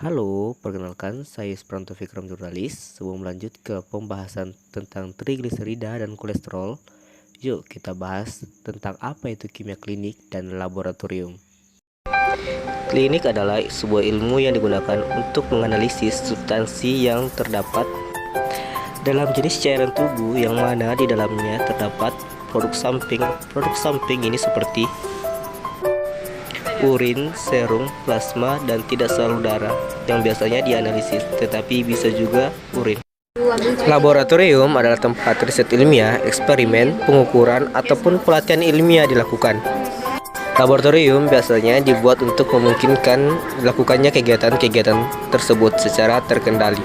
Halo, perkenalkan saya Esperanto Fikram Jurnalis. Sebelum lanjut ke pembahasan tentang trigliserida dan kolesterol, yuk kita bahas tentang apa itu kimia klinik dan laboratorium. Klinik adalah sebuah ilmu yang digunakan untuk menganalisis substansi yang terdapat dalam jenis cairan tubuh yang mana di dalamnya terdapat produk samping. Produk samping ini seperti urin, serum, plasma, dan tidak selalu darah yang biasanya dianalisis, tetapi bisa juga urin. Laboratorium adalah tempat riset ilmiah, eksperimen, pengukuran, ataupun pelatihan ilmiah dilakukan. Laboratorium biasanya dibuat untuk memungkinkan dilakukannya kegiatan-kegiatan tersebut secara terkendali.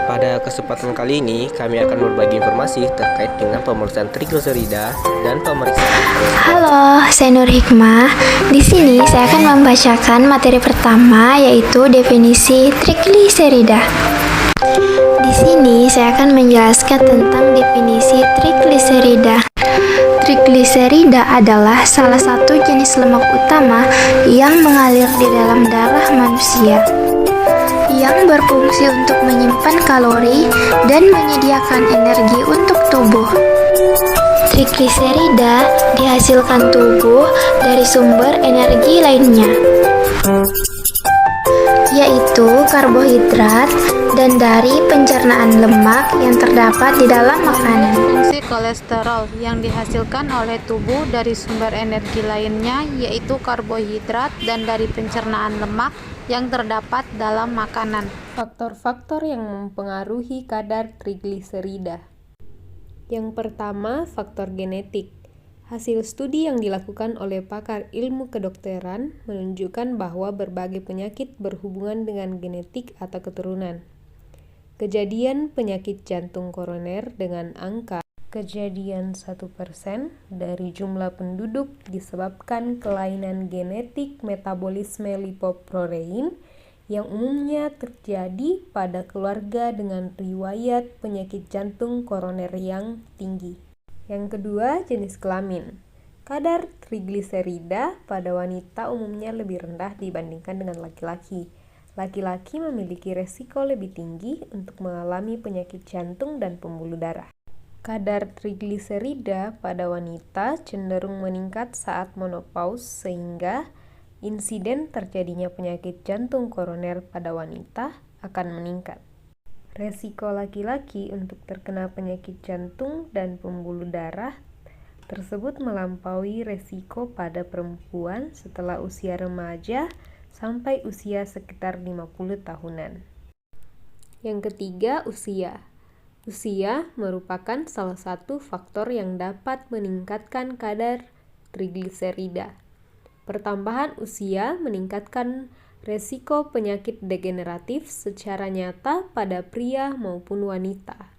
Pada kesempatan kali ini, kami akan berbagi informasi terkait dengan pemeriksaan trigliserida dan pemeriksaan. Halo, saya Nur Hikmah. Di sini saya akan membacakan materi pertama, yaitu definisi trigliserida. Di sini saya akan menjelaskan tentang definisi trigliserida. Trigliserida adalah salah satu jenis lemak utama yang mengalir di dalam darah manusia, yang berfungsi untuk menyimpan kalori dan menyediakan energi untuk tubuh. Trigliserida dihasilkan tubuh dari sumber energi lainnya, yaitu karbohidrat dan dari pencernaan lemak yang terdapat di dalam makanan. Fungsi kolesterol yang dihasilkan oleh tubuh dari sumber energi lainnya, yaitu karbohidrat dan dari pencernaan lemak yang terdapat dalam makanan. Faktor-faktor yang mempengaruhi kadar trigliserida. Yang pertama, faktor genetik. Hasil studi yang dilakukan oleh pakar ilmu kedokteran menunjukkan bahwa berbagai penyakit berhubungan dengan genetik atau keturunan. Kejadian penyakit jantung koroner dengan angka kejadian 1% dari jumlah penduduk disebabkan kelainan genetik metabolisme lipoprotein yang umumnya terjadi pada keluarga dengan riwayat penyakit jantung koroner yang tinggi. Yang kedua, jenis kelamin. Kadar trigliserida pada wanita umumnya lebih rendah dibandingkan dengan laki-laki. Laki-laki memiliki resiko lebih tinggi untuk mengalami penyakit jantung dan pembuluh darah. Kadar trigliserida pada wanita cenderung meningkat saat menopause sehingga insiden terjadinya penyakit jantung koroner pada wanita akan meningkat. Resiko laki-laki untuk terkena penyakit jantung dan pembuluh darah tersebut melampaui resiko pada perempuan setelah usia remaja sampai usia sekitar 50 tahunan. Yang ketiga, usia. Usia merupakan salah satu faktor yang dapat meningkatkan kadar trigliserida. Pertambahan usia meningkatkan resiko penyakit degeneratif secara nyata pada pria maupun wanita.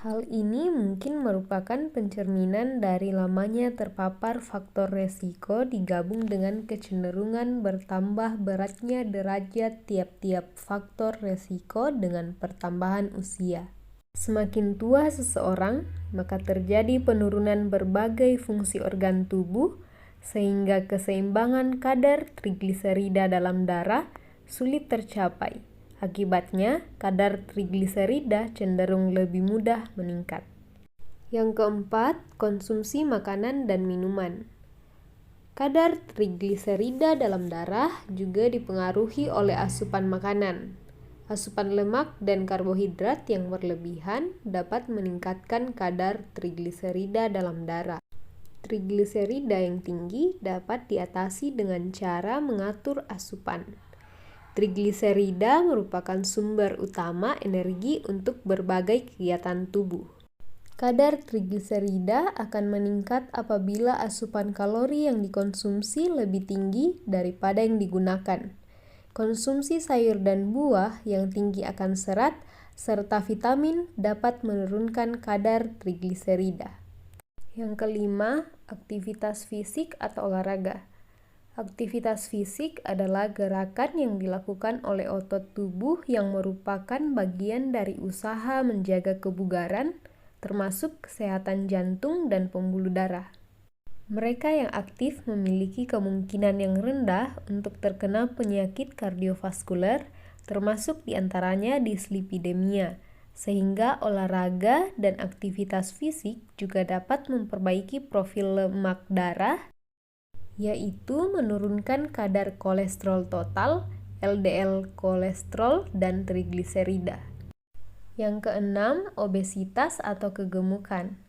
Hal ini mungkin merupakan pencerminan dari lamanya terpapar faktor resiko digabung dengan kecenderungan bertambah beratnya derajat tiap-tiap faktor resiko dengan pertambahan usia. Semakin tua seseorang, maka terjadi penurunan berbagai fungsi organ tubuh, sehingga keseimbangan kadar trigliserida dalam darah sulit tercapai. Akibatnya, kadar trigliserida cenderung lebih mudah meningkat. Yang keempat, konsumsi makanan dan minuman. Kadar trigliserida dalam darah juga dipengaruhi oleh asupan makanan. Asupan lemak dan karbohidrat yang berlebihan dapat meningkatkan kadar trigliserida dalam darah. Trigliserida yang tinggi dapat diatasi dengan cara mengatur asupan. Trigliserida merupakan sumber utama energi untuk berbagai kegiatan tubuh. Kadar trigliserida akan meningkat apabila asupan kalori yang dikonsumsi lebih tinggi daripada yang digunakan. Konsumsi sayur dan buah yang tinggi akan serat serta vitamin dapat menurunkan kadar trigliserida. Yang kelima, aktivitas fisik atau olahraga. Aktivitas fisik adalah gerakan yang dilakukan oleh otot tubuh yang merupakan bagian dari usaha menjaga kebugaran, termasuk kesehatan jantung dan pembuluh darah. Mereka yang aktif memiliki kemungkinan yang rendah untuk terkena penyakit kardiovaskuler, termasuk diantaranya dislipidemia, sehingga olahraga dan aktivitas fisik juga dapat memperbaiki profil lemak darah, yaitu menurunkan kadar kolesterol total, LDL kolesterol, dan trigliserida. Yang keenam, obesitas atau kegemukan.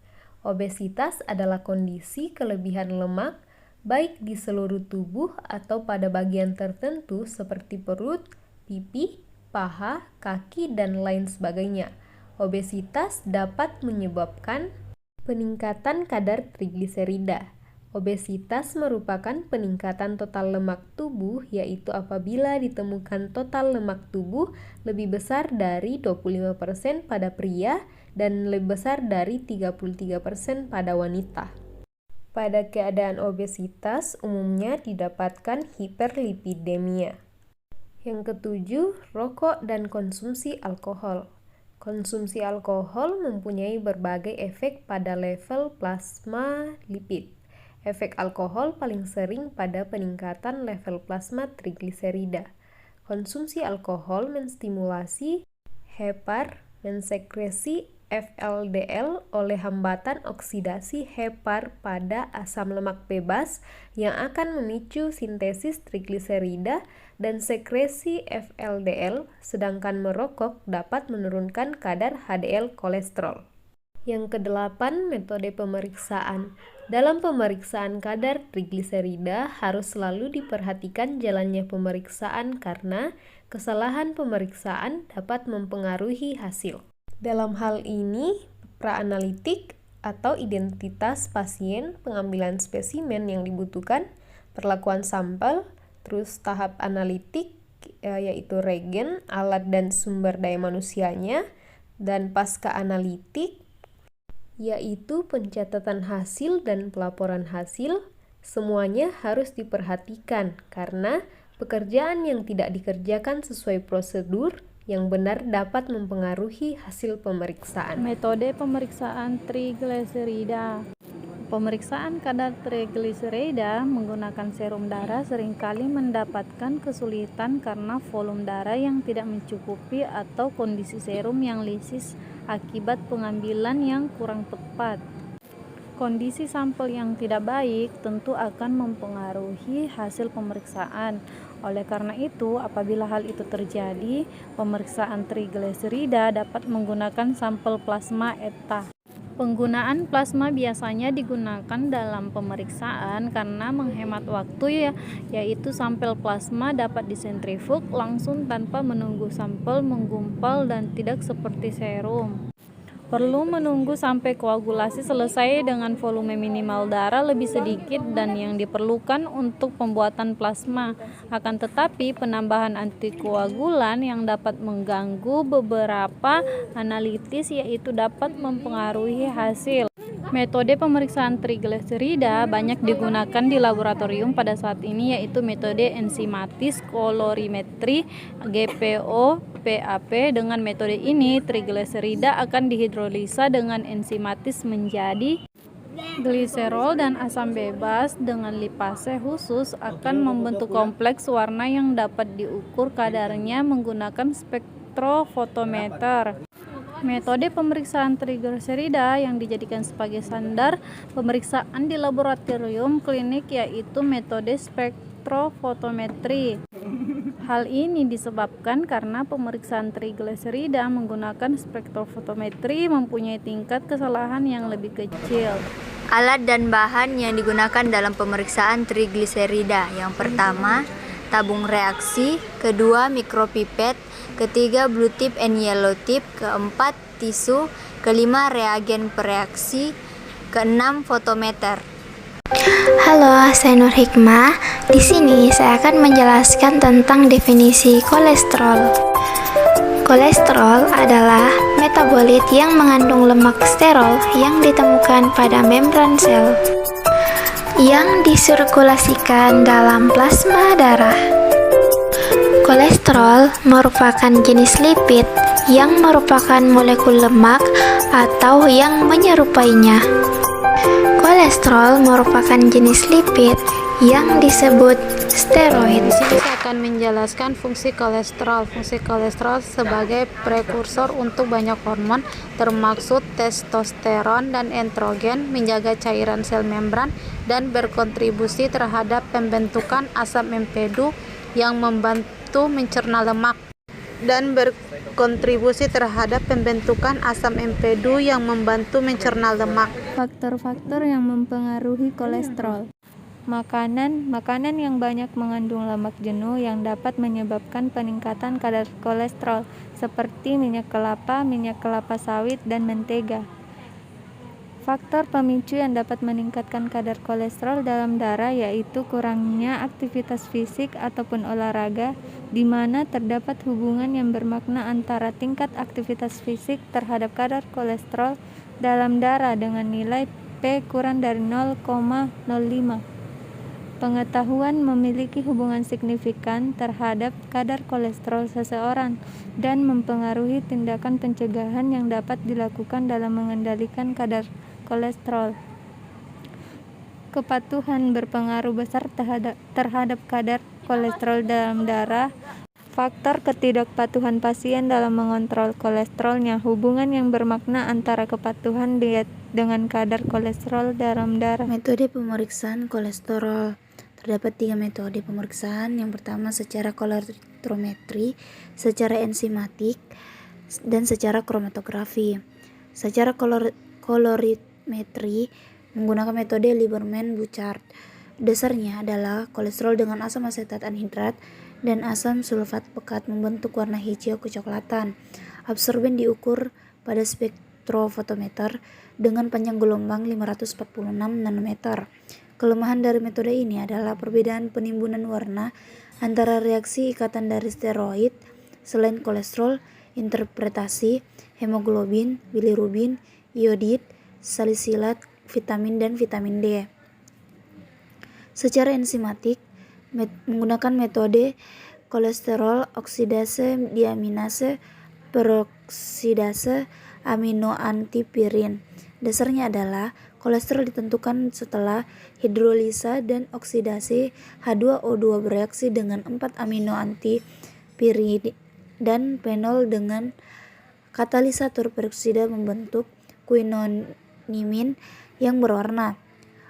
Obesitas adalah kondisi kelebihan lemak, baik di seluruh tubuh atau pada bagian tertentu seperti perut, pipi, paha, kaki, dan lain sebagainya. Obesitas dapat menyebabkan peningkatan kadar trigliserida. Obesitas merupakan peningkatan total lemak tubuh, yaitu apabila ditemukan total lemak tubuh lebih besar dari 25% pada pria dan lebih besar dari 33% pada wanita. Pada keadaan obesitas, umumnya didapatkan hiperlipidemia. Yang ketujuh, rokok dan konsumsi alkohol. Konsumsi alkohol mempunyai berbagai efek pada level plasma lipid. Efek alkohol paling sering pada peningkatan level plasma trigliserida. Konsumsi alkohol menstimulasi hepar mensekresi FLDL oleh hambatan oksidasi hepar pada asam lemak bebas yang akan memicu sintesis trigliserida dan sekresi FLDL, sedangkan merokok dapat menurunkan kadar HDL kolesterol. Yang kedelapan, metode pemeriksaan. Dalam pemeriksaan kadar trigliserida harus selalu diperhatikan jalannya pemeriksaan karena kesalahan pemeriksaan dapat mempengaruhi hasil. Dalam hal ini, praanalitik atau identitas pasien, pengambilan spesimen yang dibutuhkan, perlakuan sampel, terus tahap analitik yaitu regen, alat dan sumber daya manusianya, dan pasca analitik yaitu pencatatan hasil dan pelaporan hasil. Semuanya harus diperhatikan karena pekerjaan yang tidak dikerjakan sesuai prosedur yang benar dapat mempengaruhi hasil pemeriksaan. Metode pemeriksaan trigliserida. Pemeriksaan kadar trigliserida menggunakan serum darah seringkali mendapatkan kesulitan karena volume darah yang tidak mencukupi atau kondisi serum yang lisis akibat pengambilan yang kurang tepat. Kondisi sampel yang tidak baik tentu akan mempengaruhi hasil pemeriksaan. Oleh karena itu, apabila hal itu terjadi, pemeriksaan trigliserida dapat menggunakan sampel plasma ETA. Penggunaan plasma biasanya digunakan dalam pemeriksaan karena menghemat waktu yaitu sampel plasma dapat disentrifug langsung tanpa menunggu sampel menggumpal dan tidak seperti serum. Perlu menunggu sampai koagulasi selesai dengan volume minimal darah lebih sedikit dan yang diperlukan untuk pembuatan plasma. Akan tetapi penambahan antikoagulan yang dapat mengganggu beberapa analitis yaitu dapat mempengaruhi hasil. Metode pemeriksaan trigliserida banyak digunakan di laboratorium pada saat ini yaitu metode enzimatis kolorimetri GPO PAP. Dengan metode ini trigliserida akan dihidrolisa dengan enzimatis menjadi gliserol dan asam bebas dengan lipase khusus akan membentuk kompleks warna yang dapat diukur kadarnya menggunakan spektrofotometer. Metode pemeriksaan trigliserida yang dijadikan sebagai standar pemeriksaan di laboratorium klinik yaitu metode spektrofotometri. Hal ini disebabkan karena pemeriksaan trigliserida menggunakan spektrofotometri mempunyai tingkat kesalahan yang lebih kecil. Alat dan bahan yang digunakan dalam pemeriksaan trigliserida. Yang pertama, tabung reaksi, kedua mikropipet, ketiga blue tip and yellow tip, keempat tisu, kelima reagen pereaksi, keenam fotometer. Halo, saya Nur Hikmah. Di sini saya akan menjelaskan tentang definisi kolesterol. Kolesterol adalah metabolit yang mengandung lemak sterol yang ditemukan pada membran sel yang disirkulasikan dalam plasma darah. Kolesterol merupakan jenis lipid yang merupakan molekul lemak atau yang menyerupainya. Kolesterol merupakan jenis lipid yang disebut steroid. Di sini saya akan menjelaskan fungsi kolesterol. Fungsi kolesterol sebagai prekursor untuk banyak hormon, termasuk testosteron dan estrogen, menjaga cairan sel membran, dan berkontribusi terhadap pembentukan asam empedu yang membantu mencerna lemak. Faktor-faktor yang mempengaruhi kolesterol. Makanan yang banyak mengandung lemak jenuh yang dapat menyebabkan peningkatan kadar kolesterol seperti minyak kelapa sawit, dan mentega. Faktor pemicu yang dapat meningkatkan kadar kolesterol dalam darah yaitu kurangnya aktivitas fisik ataupun olahraga, di mana terdapat hubungan yang bermakna antara tingkat aktivitas fisik terhadap kadar kolesterol dalam darah dengan nilai P kurang dari 0,05. Pengetahuan memiliki hubungan signifikan terhadap kadar kolesterol seseorang dan mempengaruhi tindakan pencegahan yang dapat dilakukan dalam mengendalikan kadar kolesterol. Kepatuhan berpengaruh besar terhadap kadar kolesterol dalam darah. Faktor ketidakpatuhan pasien dalam mengontrol kolesterolnya. Hubungan yang bermakna antara kepatuhan diet dengan kadar kolesterol dalam darah. Metode pemeriksaan kolesterol. Terdapat 3 metode pemeriksaan. Yang pertama secara kolorimetrometri, secara enzimatik, dan secara kromatografi. Secara kolorimetri menggunakan metode Lieberman-Bouchard. Dasarnya adalah kolesterol dengan asam asetat anhidrat dan asam sulfat pekat membentuk warna hijau kecoklatan. Absorben diukur pada spektrofotometer dengan panjang gelombang 546 nanometer. Kelemahan dari metode ini adalah perbedaan penimbunan warna antara reaksi ikatan dari steroid selain kolesterol, interpretasi, hemoglobin, bilirubin, iodid, salisilat, vitamin, dan vitamin D. Secara enzimatik, menggunakan metode kolesterol oksidase diaminase peroksidase aminoantipirin. Dasarnya adalah kolesterol ditentukan setelah hidrolisa dan oksidasi H2O2 bereaksi dengan 4 aminoantipirin dan fenol dengan katalisator peroksida membentuk quinonimin yang berwarna.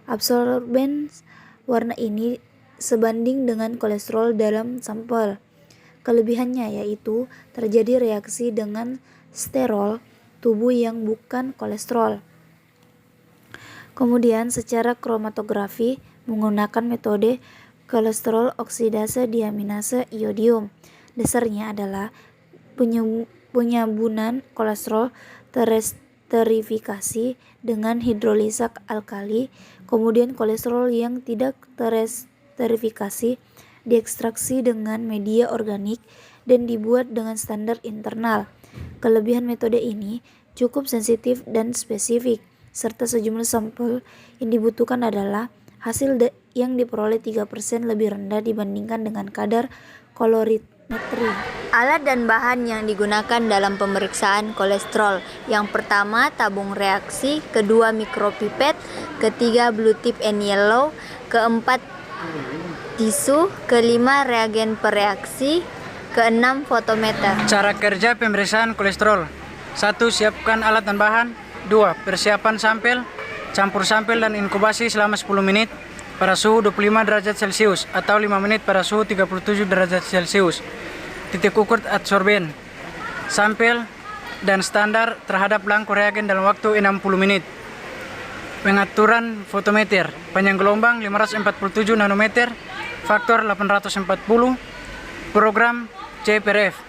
Absorben warna ini sebanding dengan kolesterol dalam sampel. Kelebihannya yaitu terjadi reaksi dengan sterol tubuh yang bukan kolesterol. Kemudian secara kromatografi menggunakan metode kolesterol oksidase diaminase iodium. Dasarnya adalah penyambunan kolesterol teresterifikasi dengan hidrolisa alkali. Kemudian kolesterol yang tidak teresterifikasi diekstraksi dengan media organik dan dibuat dengan standar internal. Kelebihan metode ini cukup sensitif dan spesifik, serta sejumlah sampel yang dibutuhkan adalah hasil yang diperoleh 3% lebih rendah dibandingkan dengan kadar kolorimetri. Alat dan bahan yang digunakan dalam pemeriksaan kolesterol. Yang pertama tabung reaksi, kedua mikropipet, ketiga blue tip and yellow, keempat tisu, kelima reagen pereaksi, keenam fotometer. Cara kerja pemeriksaan kolesterol. 1. Siapkan alat dan bahan. 2. Persiapan sampel, campur sampel dan inkubasi selama 10 menit pada suhu 25 derajat Celcius atau 5 menit pada suhu 37 derajat Celcius. Titik ukur adsorben, sampel, dan standar terhadap belangko reagen dalam waktu 60 menit. Pengaturan fotometer, panjang gelombang 547 nanometer, faktor 840, program CPRF.